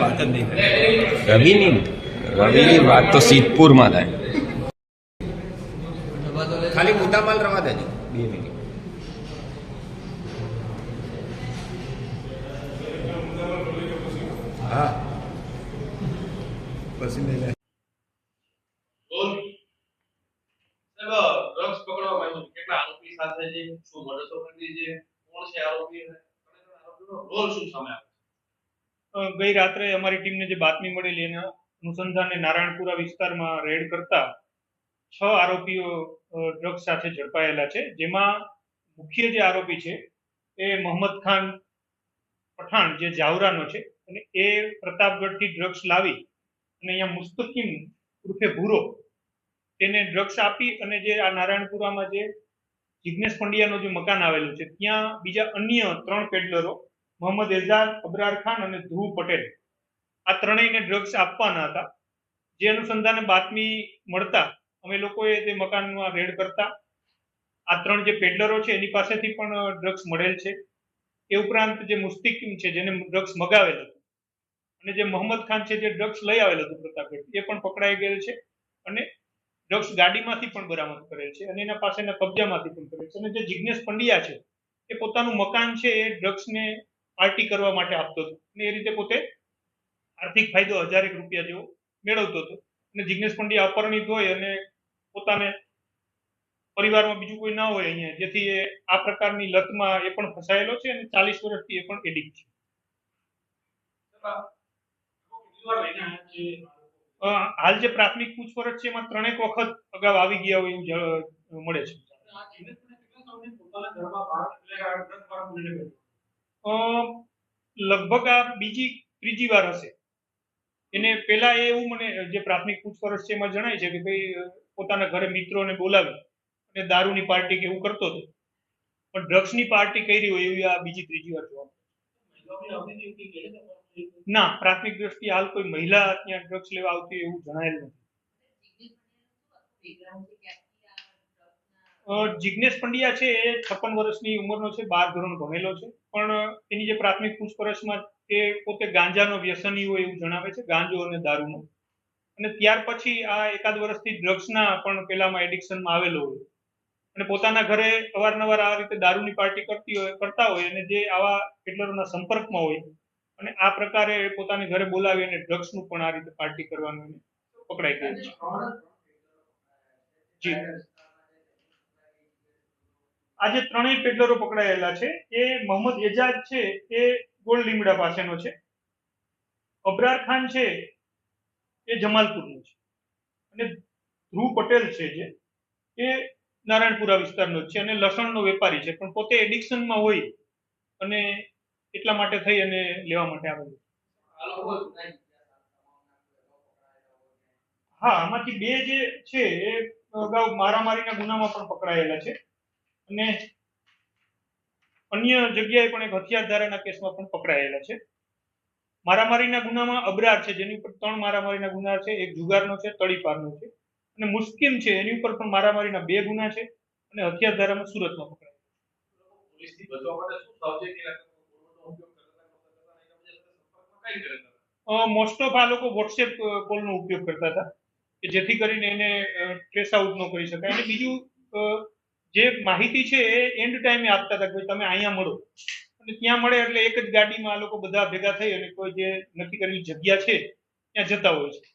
વાત જ નહીં થાય રવિની વાત તો સિદ્ધપુરમાં થાય. ખાલી મુદ્દામાલ રવા દેજો 2 મિનિટ. હા પછી લઈ લે. ડ્રગ્સ પકડવામાં આવ્યું કેટલા આરોપી સાથે છે, શું મદદો કરી છે, કોણ છે આરોપી અને આરોપીનો રોલ શું સામે આવ્યો? ગઈ રાત્રે અમારી ટીમને જે બાતમી મળેલી એના અનુસંધાને નારાયણપુરા વિસ્તારમાં રેડ કરતા 6 આરોપીઓ ડ્રગ્સ સાથે ઝડપાયેલા છે, જેમાં મુખ્ય જે આરોપી છે એ મોહમ્મદ ખાન પઠાણ જે જાવરાનો છે અને એ પ્રતાપગઢથી ડ્રગ્સ લાવી અને અહીંયા મુસ્તકીમ ઉર્ફે ભૂરો તેને ડ્રગ્સ આપી અને જે આ નારાયણપુરામાં જે જિગ્નેશ પંડ્યાનું જે મકાન આવેલું છે ત્યાં બીજા અન્ય 3 પેડલરો મોહમ્મદ એઝાદ, અબરાર ખાન અને ધ્રુવ પટેલ આ ત્રણેયને ડ્રગ્સ આપવાના હતા. જે અનુસંધાને બાતમી મળતા અમે લોકોએ તે મકાનમાં રેડ કરતા આ 3 જે પેડલરો છે એની પાસેથી પણ ડ્રગ્સ મળેલ છે. એ ઉપરાંત જે મુસ્તકીમ છે જેને ડ્રગ્સ મગાવેલ હતું અને જે મોહમ્મદ ખાન છે જે ડ્રગ્સ લઈ આવેલ હતું પ્રતાપગઢ એ પણ પકડાઈ ગયેલ છે અને ડ્રગ્સ ગાડીમાંથી પણ બરામદ કરેલ છે અને એના પાસેના કબજામાંથી પણ કરેલ છે. અને જે જિગ્નેશ પંડ્યા છે એ પોતાનું મકાન છે એ ડ્રગ્સને પાર્ટી કરવા માટે આપતો હતો અને એ રીતે પોતે આર્થિક ફાયદો 1000 રૂપિયા જેવો મેળવતો હતો. અને જિગ્નેશ પંડ્યા અપરિણિત હોય અને પોતાને પરિવારમાં બીજું કોઈ ના હોય અહીંયા, જેથી એ આ પ્રકારની લતમાં એ પણ ફસાયેલો છે અને 40 વર્ષથી એ પણ એડિક્ટ છે. હાલ જે પ્રાથમિક પૂછપરછ છે એમાં 3 વખત અગાઉ આવી ગયા હોય એવું મળે છે. લગભગ આ ત્રીજી વાર હશે. એને પેલા એવું મને જે પ્રાથમિક પૂછપરછ છે એમાં જણાય છે કે ભાઈ પોતાના ઘરે મિત્રોને બોલાવી અને દારૂની પાર્ટી કે એવું કરતો હતો, પણ ડ્રગ્સની પાર્ટી કરી હોય એવી આ ત્રીજી વાર જોવા ના. પ્રાથમિક દ્રષ્ટિએ હાલ કોઈ મહિલા ત્યાં ડ્રગ્સ લેવા આવતી એવું જણાયેલ નથી. જિગ્નેશ પંડ્યા છે એ 56 વર્ષની ઉંમરનો છે, 12 ધોરણ ભણેલો છે, પણ એની જે પ્રાથમિક પૂછપરછમાં તે પોતે ગાંજાનો વ્યસની હોય એવું જણાવે છે, ગાંજો અને દારૂનો. અને ત્યાર પછી આ એકાદ વર્ષથી ડ્રગ્સના પણ પેલામાં એડિક્શનમાં આવેલો હોય અને પોતાના ઘરે અવારનવાર આ રીતે દારૂની પાર્ટી કરતા હોય અને જે આવા પેડલરોના સંપર્કમાં હોય અને આ પ્રકારે પોતાની ઘરે બોલાવી અને ડ્રગ્સનું પણ આ રીતે પાર્ટી કરવાનું પકડાઈ ગયું છે. જી, આજે 3 પેડલરો પકડાયેલા છે એ મોહમ્મદ એજાજ છે એ ગોળ લીમડા પાસેનો છે, અબરાર ખાન છે એ જમાલપુરનો છે અને ધ્રુવ પટેલ છે જે એ નારાયણપુરા વિસ્તારનો છે અને લસણનો વેપારી છે, પણ પોતે એડિક્શનમાં હોય અને એટલા માટે થઈ અને લેવા માટે આવેલું. હા, આમાંથી 2 જે છે એ અગાઉ મારામારીના ગુનામાં પણ પકડાયેલા છે અને અન્ય જગ્યાએ પણ એક હથિયાર ધારાના કેસમાં પણ પકડાયેલા છે. મારામારીના ગુનામાં અબરાર છે જેની ઉપર 3 મારામારીના ગુના છે, એક જુગારનો છે, તળીપારનો છે, અને મુસ્કિમ છે એની ઉપર પણ મારામારીના 2 ગુના છે અને હથિયાર ધારામાં સુરતમાં પકડાયેલા. મોસ્ટ ઓફ આ લોકો વોટ્સએપ કોલનો ઉપયોગ કરતા હતા કે જેથી કરીને એને ટ્રેસ આઉટ ન કરી શકાય. અને બીજું જે માહિતી છે એ એન્ડ ટાઈમે આપતા હતા કે તમે અહીંયા મળો, અને ત્યાં મળે એટલે એક જ ગાડીમાં આ લોકો બધા ભેગા થઈ અને કોઈ જે નક્કી કરેલી જગ્યા છે ત્યાં જતા હોય છે.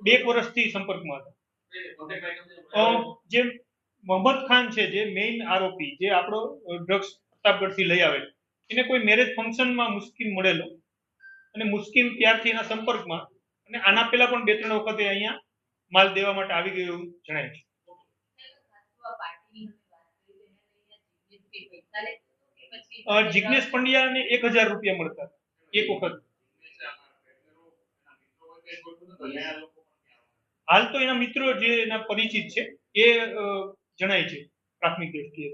2 વર્ષથી સંપર્કમાં હતા. જે મોહમ્મદ ખાન છે જે મેઇન આરોપી જે આપણો ડ્રગ્સ પ્રતાપગઢથી લઈ આવેલ, એને કોઈ મેરેજ ફંક્શનમાં મુસ્કિમ મળેલો અને મુસ્કિમ ત્યારથી એના સંપર્કમાં અને આના પહેલા પણ 2-3 વખતે અહીંયા માલ દેવા માટે આવી ગયો એવું જણાય છે. જિગ્નેશ પંડ્યાને 1000 રૂપિયા મળતા એક વખત. હાલ તો એના મિત્રો જે એના પરિચિત છે એ જણાય છે પ્રાથમિક દ્રષ્ટિએ.